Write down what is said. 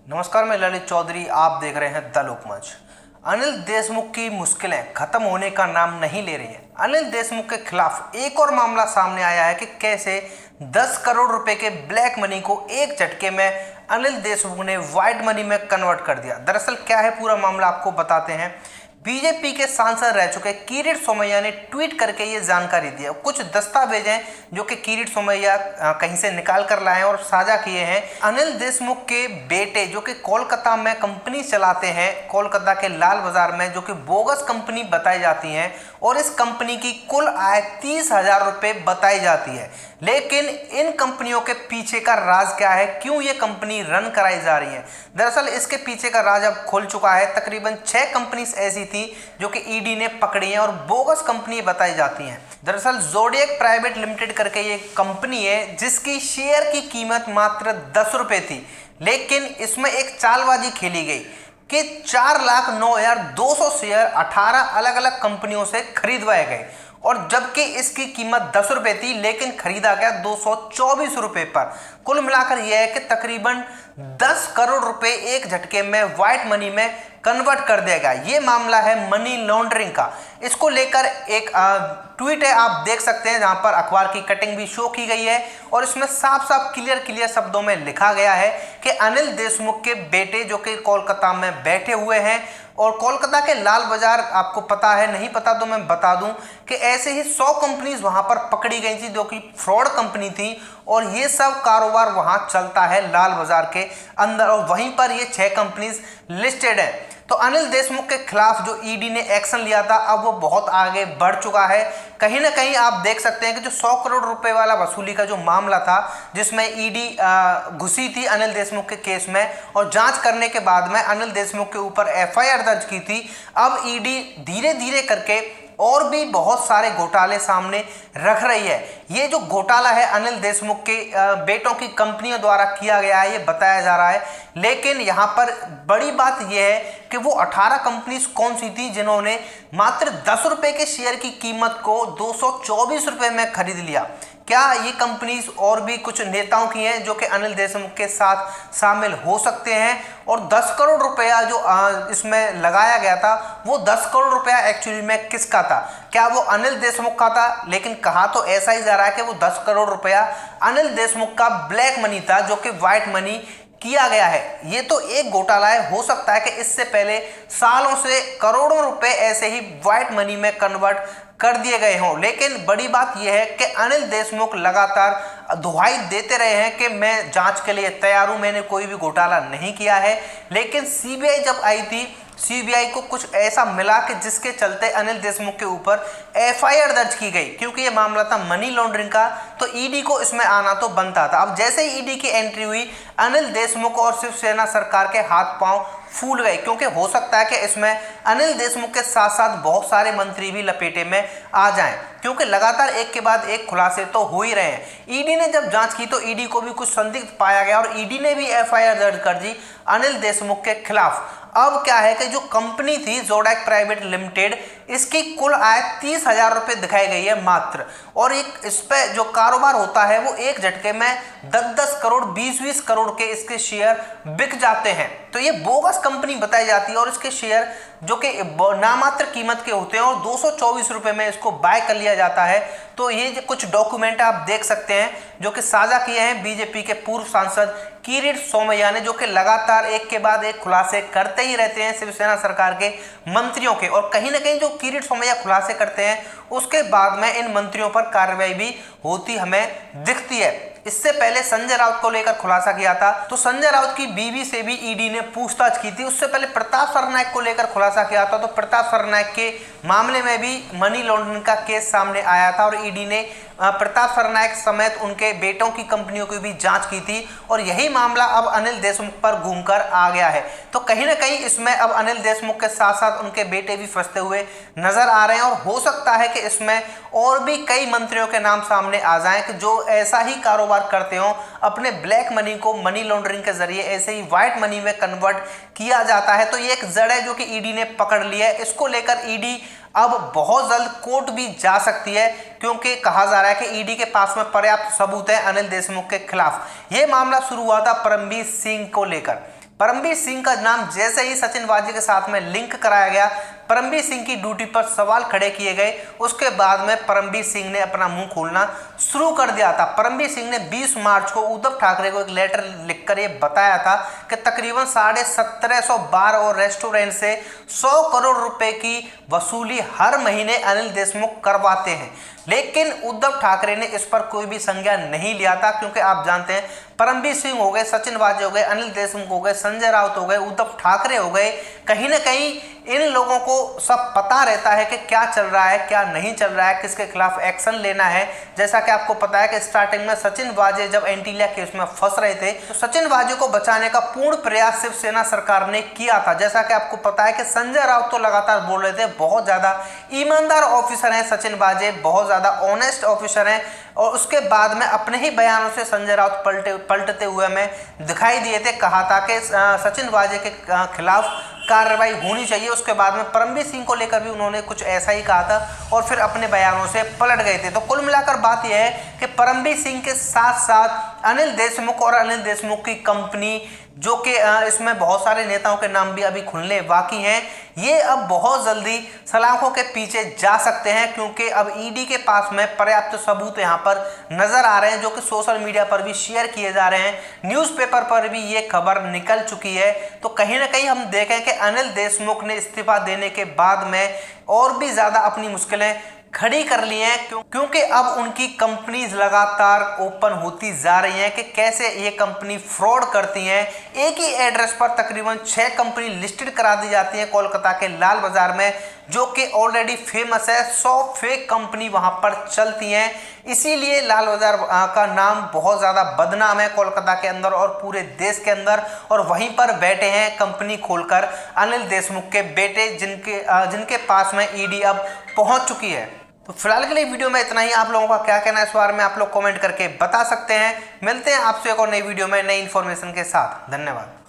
नमस्कार, मैं ललित चौधरी। आप देख रहे हैं द लोकमंच। अनिल देशमुख की मुश्किलें खत्म होने का नाम नहीं ले रही हैं। अनिल देशमुख के खिलाफ एक और मामला सामने आया है कि कैसे 10 करोड़ रुपए के ब्लैक मनी को एक झटके में अनिल देशमुख ने व्हाइट मनी में कन्वर्ट कर दिया। दरअसल क्या है पूरा मामला, आपको बताते हैं। बीजेपी के सांसद रह चुके किरीट सोमैया ने ट्वीट करके ये जानकारी दी है। कुछ दस्तावेज हैं जो कि किरीट सोमैया कहीं से निकाल कर लाए हैं और साझा किए हैं। अनिल देशमुख के बेटे जो कि कोलकाता में कंपनी चलाते हैं, कोलकाता के लाल बाजार में, जो कि बोगस कंपनी बताई जाती हैं और इस कंपनी की कुल आय 30,000 रुपये बताई जाती है। लेकिन इन कंपनियों के पीछे का राज क्या है, क्यों ये कंपनी रन कराई जा रही है? दरअसल इसके पीछे का राज अब खुल चुका है। तकरीबन 6 कंपनीज ऐसी थी जो कि ईडी ने पकड़ी हैं और बोगस कंपनी बताई जाती हैं। दरअसल जोडियक प्राइवेट लिमिटेड करके ये कंपनी है जिसकी शेयर की कीमत मात्र 10 रुपये थी। लेकिन इसमें एक चालबाजी खेली गई कि 4,09,200 शेयर 18 अलग अलग कंपनियों से खरीदवाए गए और जबकि इसकी कीमत 10 रुपये थी लेकिन खरीदा गया 224 रुपये पर। कुल मिलाकर यह है कि तकरीबन 10 करोड़ रुपए एक झटके में व्हाइट मनी में कन्वर्ट कर देगा। ये मामला है मनी लॉन्ड्रिंग का। इसको लेकर एक ट्वीट है, आप देख सकते हैं, जहां पर अखबार की कटिंग भी शो की गई है और इसमें साफ साफ क्लियर शब्दों में लिखा गया है कि अनिल देशमुख के बेटे जो कि कोलकाता में बैठे हुए हैं और कोलकाता के लाल बाजार, आपको पता है, नहीं पता तो मैं बता दूं कि ऐसे ही 100 कंपनीज वहां पर पकड़ी गई थी जो कि फ्रॉड कंपनी थी और ये सब कारोबार वहां चलता है लाल बाजार के अंदर और वहीं पर ये 6 कंपनीज लिस्टेड है। तो अनिल देशमुख के खिलाफ जो ईडी ने एक्शन लिया था अब वो बहुत आगे बढ़ चुका है। कहीं ना कहीं आप देख सकते हैं कि जो 100 करोड़ रुपए वाला वसूली का जो मामला था जिसमें ईडी घुसी थी अनिल देशमुख के केस में और जांच करने के बाद में अनिल देशमुख के ऊपर एफआईआर दर्ज की थी। अब ईडी धीरे धीरे करके और भी बहुत सारे घोटाले सामने रख रही है। ये जो घोटाला है अनिल देशमुख के बेटों की कंपनियों द्वारा किया गया है, ये बताया जा रहा है। लेकिन यहाँ पर बड़ी बात यह है कि वो 18 कंपनीज कौन सी थी जिन्होंने मात्र 10 रुपये के शेयर की कीमत को 224 रुपये में खरीद लिया। क्या ये कंपनीज और भी कुछ नेताओं की हैं जो कि अनिल देशमुख के साथ शामिल हो सकते हैं? और 10 करोड़ रुपया जो इसमें लगाया गया था वो 10 करोड़ रुपया एक्चुअली में किसका था? क्या वो अनिल देशमुख का था? लेकिन कहा तो ऐसा ही जा रहा है कि वो 10 करोड़ रुपया अनिल देशमुख का ब्लैक मनी था जो कि व्हाइट मनी किया गया है। ये तो एक घोटाला है, हो सकता है कि इससे पहले सालों से करोड़ों रुपए ऐसे ही व्हाइट मनी में कन्वर्ट कर दिए गए हों। लेकिन बड़ी बात यह है कि अनिल देशमुख लगातार दुहाई देते रहे हैं कि मैं जांच के लिए तैयार हूं, मैंने कोई भी घोटाला नहीं किया है। लेकिन सीबीआई जब आई थी, सीबीआई को कुछ ऐसा मिला कि जिसके चलते अनिल देशमुख के ऊपर एफआईआर दर्ज की गई। क्योंकि ये मामला था मनी लॉन्ड्रिंग का तो ईडी को इसमें आना तो बनता था। अब जैसे ही ईडी की एंट्री हुई अनिल देशमुख और शिवसेना सरकार के हाथ पांव फूल गए, क्योंकि हो सकता है कि इसमें अनिल देशमुख के साथ साथ बहुत सारे मंत्री भी लपेटे में आ जाएं, क्योंकि लगातार एक के बाद एक खुलासे तो हो ही रहे हैं। ईडी ने जब जांच की तो ईडी को भी कुछ संदिग्ध पाया गया और ईडी ने भी एफआईआर दर्ज कर दी अनिल देशमुख के खिलाफ। अब क्या है कि जो कंपनी थी जोडियक प्राइवेट लिमिटेड, इसकी कुल आय 30,000 रुपये दिखाई गई है मात्र, और एक इस पे जो कारोबार होता है वो एक झटके में 10-10 करोड़ 20-20 करोड़ के इसके शेयर बिक जाते हैं। तो ये बोगस कंपनी बताई जाती है और इसके शेयर जो कि नामात्र कीमत के होते हैं और 224 रुपये में इसको बाय कर लिया जाता है। तो ये कुछ डॉक्यूमेंट आप देख सकते हैं जो कि साझा किए हैं बीजेपी के पूर्व सांसद किरीट सोमैया ने, जो कि लगातार एक के बाद एक खुलासे करते ही रहते हैं शिवसेना सरकार के मंत्रियों के। और कहीं ना कहीं जो किरीट सोमैया खुलासे करते हैं उसके बाद में इन मंत्रियों पर कार्रवाई भी होती हमें दिखती है। इससे पहले संजय राउत को लेकर खुलासा किया था तो संजय राउत की बीवी से भी ईडी ने पूछताछ की थी। उससे पहले प्रताप सरनाईक को लेकर खुलासा किया था तो प्रताप सरनाईक के मामले में भी मनी लॉन्ड्रिंग का केस सामने आया था और ईडी ने प्रताप सरनाईक समेत उनके बेटों की कंपनियों की भी जांच की थी और यही मामला अब अनिल देशमुख पर घूमकर आ गया है। तो कहीं ना कहीं इसमें अब अनिल देशमुख के साथ साथ उनके बेटे भी फंसते हुए नजर आ रहे हैं और हो सकता है कि इसमें और भी कई मंत्रियों के नाम सामने आ जाएं कि जो ऐसा ही कारोबार करते हो, अपने ब्लैक मनी को मनी लॉन्ड्रिंग के जरिए ऐसे ही व्हाइट मनी में कन्वर्ट किया जाता है। तो ये एक जड़ है जो कि ईडी ने पकड़ लिया है। इसको लेकर ईडी अब बहुत जल्द कोर्ट भी जा सकती है, क्योंकि कहा जा रहा है कि ईडी के पास में पर्याप्त सबूत है अनिल देशमुख के खिलाफ। यह मामला शुरू हुआ था परमबीर सिंह को लेकर। परमबीर सिंह का नाम जैसे ही सचिन वाजे के साथ में लिंक कराया गया, परमबीर सिंह की ड्यूटी पर सवाल खड़े किए गए। उसके बाद में परमबीर सिंह ने अपना मुंह खोलना शुरू कर दिया था। परमबीर सिंह ने 20 मार्च को उद्धव ठाकरे को एक लेटर लिखकर ये बताया था कि तकरीबन 1750 बार और रेस्टोरेंट से 100 करोड़ रुपए की वसूली हर महीने अनिल देशमुख करवाते हैं। लेकिन उद्धव ठाकरे ने इस पर कोई भी संज्ञान नहीं लिया था, क्योंकि आप जानते हैं परमबीर सिंह हो गए, सचिन वाजे हो गए, अनिल देशमुख हो गए, संजय राउत हो गए, उद्धव ठाकरे हो गए, कहीं ना कहीं इन लोगों को सब पता रहता है कि क्या चल रहा है, क्या नहीं चल रहा है, किसके खिलाफ एक्शन लेना है। जैसा कि आपको पता है कि स्टार्टिंग में सचिन वाजे जब एंटीलिया केस में फंस रहे थे तो सचिन वाजे को बचाने का पूर्ण प्रयास शिवसेना सरकार ने किया था। जैसा कि आपको पता है कि संजय राउत तो लगातार बोल रहे थे बहुत ज्यादा ईमानदार ऑफिसर हैं सचिन वाजे, बहुत ज्यादा ऑनेस्ट ऑफिसर हैं, और उसके बाद में अपने ही बयानों से संजय राउत पलटते हुए हमें दिखाई दिए थे। कहा था कि सचिन वाजे के खिलाफ कार्रवाई होनी चाहिए। उसके बाद में परमबीर सिंह को लेकर भी उन्होंने कुछ ऐसा ही कहा था और फिर अपने बयानों से पलट गए थे। तो कुल मिलाकर बात यह है कि परमबीर सिंह के साथ साथ अनिल देशमुख और अनिल देशमुख की कंपनी, जो कि इसमें बहुत सारे नेताओं के नाम भी अभी खुलने बाकी हैं, ये अब बहुत जल्दी सलाखों के पीछे जा सकते हैं, क्योंकि अब ईडी के पास में पर्याप्त सबूत यहाँ पर नजर आ रहे हैं, जो कि सोशल मीडिया पर भी शेयर किए जा रहे हैं, न्यूज़पेपर पर भी ये खबर निकल चुकी है। तो कहीं ना कहीं हम देखें कि अनिल देशमुख ने इस्तीफा देने के बाद में और भी ज़्यादा अपनी मुश्किलें खड़ी कर ली हैं, क्योंकि अब उनकी कंपनीज लगातार ओपन होती जा रही हैं कि कैसे ये कंपनी फ्रॉड करती हैं। एक ही एड्रेस पर तकरीबन 6 कंपनी लिस्टेड करा दी जाती है कोलकाता के लाल बाजार में, जो कि ऑलरेडी फेमस है। 100 फेक कंपनी वहां पर चलती हैं, इसीलिए लाल बाजार का नाम बहुत ज़्यादा बदनाम है कोलकाता के अंदर और पूरे देश के अंदर। और वहीं पर बैठे हैं कंपनी खोलकर अनिल देशमुख के बेटे, जिनके पास में ईडी अब पहुंच चुकी है। तो फिलहाल के लिए वीडियो में इतना ही। आप लोगों का क्या कहना है इस बारे में आप लोग कमेंट करके बता सकते हैं। मिलते हैं आपसे एक और नई वीडियो में नई इन्फॉर्मेशन के साथ। धन्यवाद।